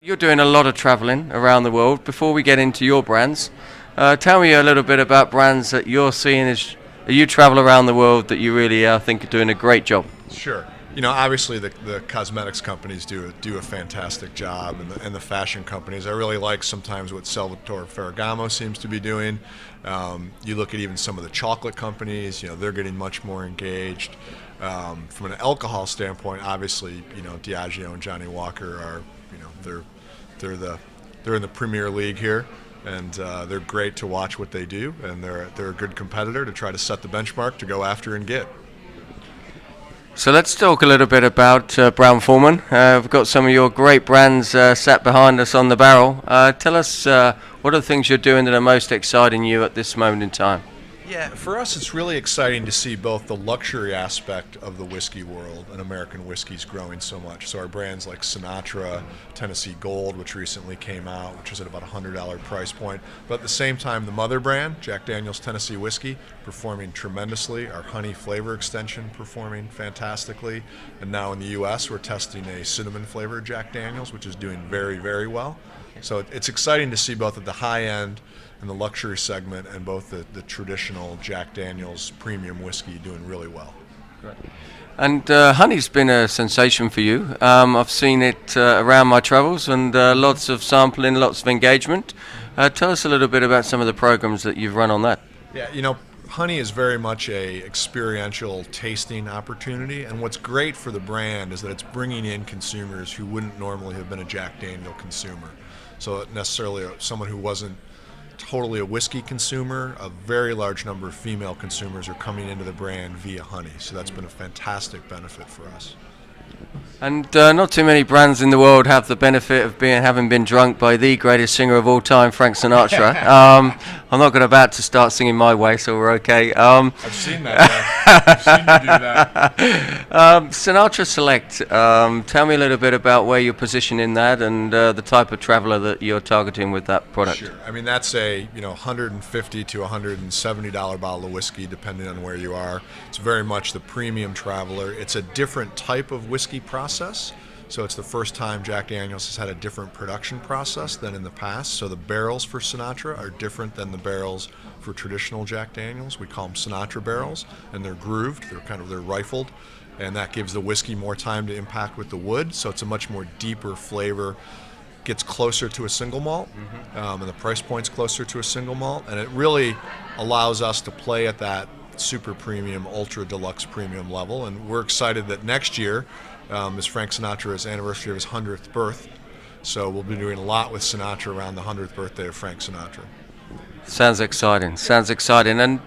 You're doing a lot of traveling around the world. Before we get into your brands, tell me a little bit about brands that you're seeing as you travel around the world that you really think are doing a great job. Sure. Obviously the cosmetics companies do a fantastic job, and the fashion companies. I really like sometimes what Salvatore Ferragamo seems to be doing. You look at even some of the chocolate companies. They're getting much more engaged. From an alcohol standpoint, obviously, Diageo and Johnny Walker are, they're in the Premier League here, and they're great to watch what they do, and they're a good competitor to try to set the benchmark to go after and get. So let's talk a little bit about Brown-Forman. We've got some of your great brands sat behind us on the barrel. Tell us what are the things you're doing that are most exciting you at this moment in time? Yeah, for us, it's really exciting to see both the luxury aspect of the whiskey world and American whiskey's growing so much. So our brands like Sinatra, Tennessee Gold, which recently came out, which is at about $100 price point. But at the same time, the mother brand, Jack Daniel's Tennessee Whiskey, performing tremendously. Our honey flavor extension performing fantastically. And now in the U.S., we're testing a cinnamon flavored Jack Daniel's, which is doing very, very well. So it's exciting to see both at the high end and the luxury segment, and both the traditional Jack Daniel's premium whiskey doing really well. Great. And honey's been a sensation for you. I've seen it around my travels, and lots of sampling, lots of engagement. Tell us a little bit about some of the programs that you've run on that. Yeah, honey is very much a experiential tasting opportunity, and what's great for the brand is that it's bringing in consumers who wouldn't normally have been a Jack Daniel consumer. So necessarily someone who wasn't totally a whiskey consumer, a very large number of female consumers are coming into the brand via honey. So that's been a fantastic benefit for us. And not too many brands in the world have the benefit of having been drunk by the greatest singer of all time, Frank Sinatra. I'm not about to start singing My Way, so we're okay. I've seen that. I've seen you do that. Sinatra Select. Tell me a little bit about where you're positioning that and the type of traveler that you're targeting with that product. Sure. I mean, that's a $150 to $170 bottle of whiskey, depending on where you are. It's very much the premium traveler. It's a different type of whiskey process. So it's the first time Jack Daniel's has had a different production process than in the past. So the barrels for Sinatra are different than the barrels for traditional Jack Daniel's. We call them Sinatra barrels, and they're grooved. They're rifled, and that gives the whiskey more time to impact with the wood. So it's a much more deeper flavor. Gets closer to a single malt, and the price point's closer to a single malt, and it really allows us to play at that super premium, ultra deluxe premium level. And we're excited that next year is Frank Sinatra's anniversary of his 100th birth. So we'll be doing a lot with Sinatra around the 100th birthday of Frank Sinatra. Sounds exciting. And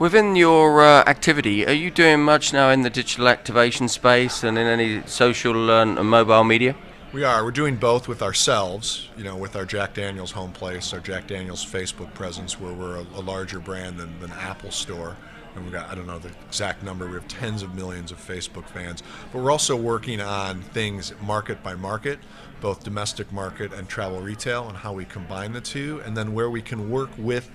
within your activity, are you doing much now in the digital activation space and in any social and mobile media? We are. We're doing both with ourselves, with our Jack Daniel's home place, our Jack Daniel's Facebook presence, where we're a larger brand than Apple Store. And we've got, I don't know the exact number, we have tens of millions of Facebook fans. But we're also working on things market by market, both domestic market and travel retail, and how we combine the two. And then where we can work with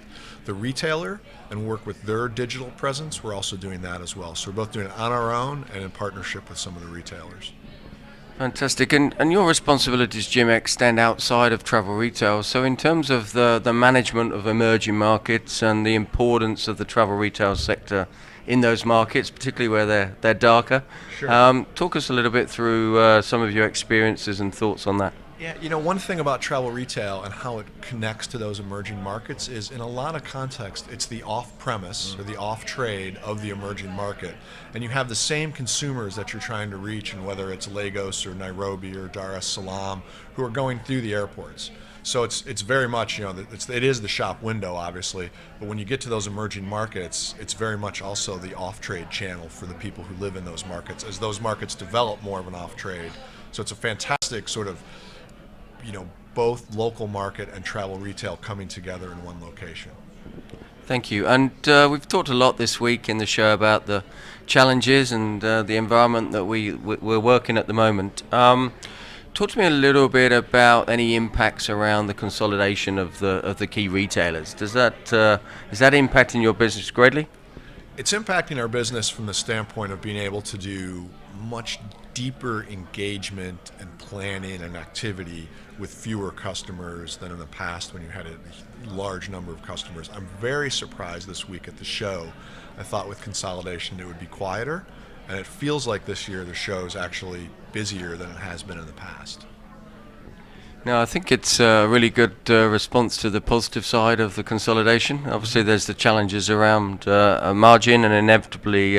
the retailer and work with their digital presence, we're also doing that as well. So we're both doing it on our own and in partnership with some of the retailers. Fantastic. And your responsibilities, Jim, extend outside of travel retail. So in terms of the management of emerging markets and the importance of the travel retail sector in those markets, particularly where they're darker, Sure. Talk us a little bit through some of your experiences and thoughts on that. Yeah, one thing about travel retail and how it connects to those emerging markets is, in a lot of context, it's the off-premise or the off-trade of the emerging market. And you have the same consumers that you're trying to reach, and whether it's Lagos or Nairobi or Dar es Salaam, who are going through the airports. So it's very much, it is the shop window, obviously, but when you get to those emerging markets, it's very much also the off-trade channel for the people who live in those markets, as those markets develop more of an off-trade. So it's a fantastic sort of both local market and travel retail coming together in one location. Thank you. And we've talked a lot this week in the show about the challenges and the environment that we're working at the moment. Talk to me a little bit about any impacts around the consolidation of the key retailers. Is that impacting your business greatly? It's impacting our business from the standpoint of being able to do much deeper engagement and planning and activity with fewer customers than in the past when you had a large number of customers. I'm very surprised this week at the show. I thought with consolidation it would be quieter, and it feels like this year the show is actually busier than it has been in the past. Now, I think it's a really good response to the positive side of the consolidation. Obviously, there's the challenges around a margin and inevitably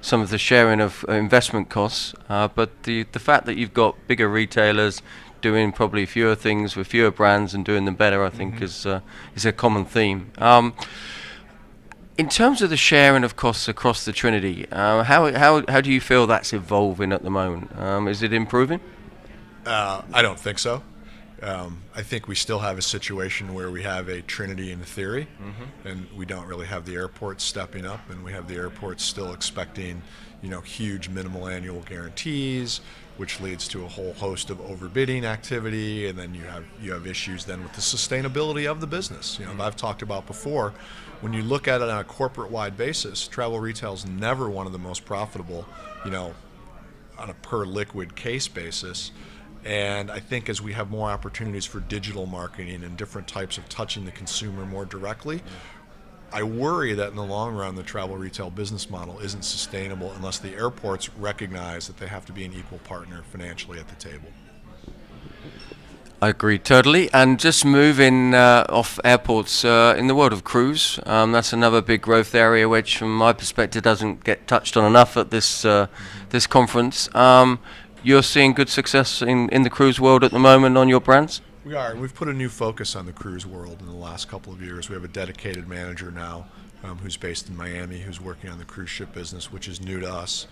some of the sharing of investment costs. But the fact that you've got bigger retailers doing probably fewer things with fewer brands and doing them better, I think, is a common theme. In terms of the sharing of costs across the Trinity, how do you feel that's evolving at the moment? Is it improving? I don't think so. I think we still have a situation where we have a Trinity in theory, and we don't really have the airports stepping up, and we have the airports still expecting, huge minimal annual guarantees, which leads to a whole host of overbidding activity, and then you have issues then with the sustainability of the business. I've talked about before, when you look at it on a corporate-wide basis, travel retail is never one of the most profitable, on a per liquid case basis. And I think as we have more opportunities for digital marketing and different types of touching the consumer more directly, I worry that in the long run the travel retail business model isn't sustainable unless the airports recognize that they have to be an equal partner financially at the table. I agree totally. And just moving off airports, in the world of cruise, that's another big growth area which from my perspective doesn't get touched on enough at this conference. You're seeing good success in the cruise world at the moment on your brands? We are. We've put a new focus on the cruise world in the last couple of years. We have a dedicated manager now who's based in Miami who's working on the cruise ship business, which is new to us.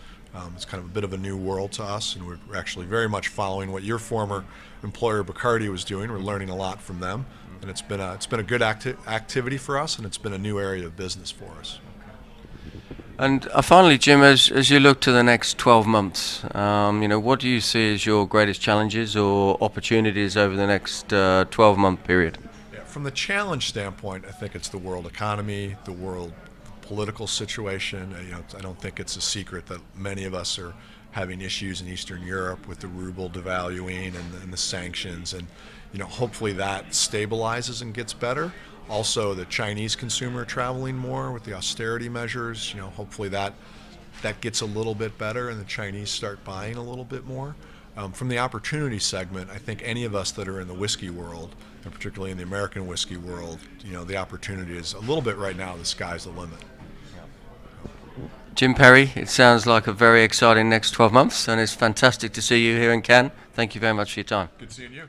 It's kind of a bit of a new world to us, and we're actually very much following what your former employer Bacardi was doing. We're learning a lot from them, and it's been a good activity for us, and it's been a new area of business for us. And finally, Jim, as you look to the next 12 months, what do you see as your greatest challenges or opportunities over the next 12-month period? Yeah, from the challenge standpoint, I think it's the world economy, the world political situation. I don't think it's a secret that many of us are having issues in Eastern Europe with the ruble devaluing and the sanctions, and hopefully that stabilizes and gets better. Also, the Chinese consumer traveling more with the austerity measures, hopefully that gets a little bit better and the Chinese start buying a little bit more. From the opportunity segment, I think any of us that are in the whiskey world, and particularly in the American whiskey world, the opportunity is a little bit right now, the sky's the limit. Jim Perry, it sounds like a very exciting next 12 months, and it's fantastic to see you here in Cannes. Thank you very much for your time. Good seeing you.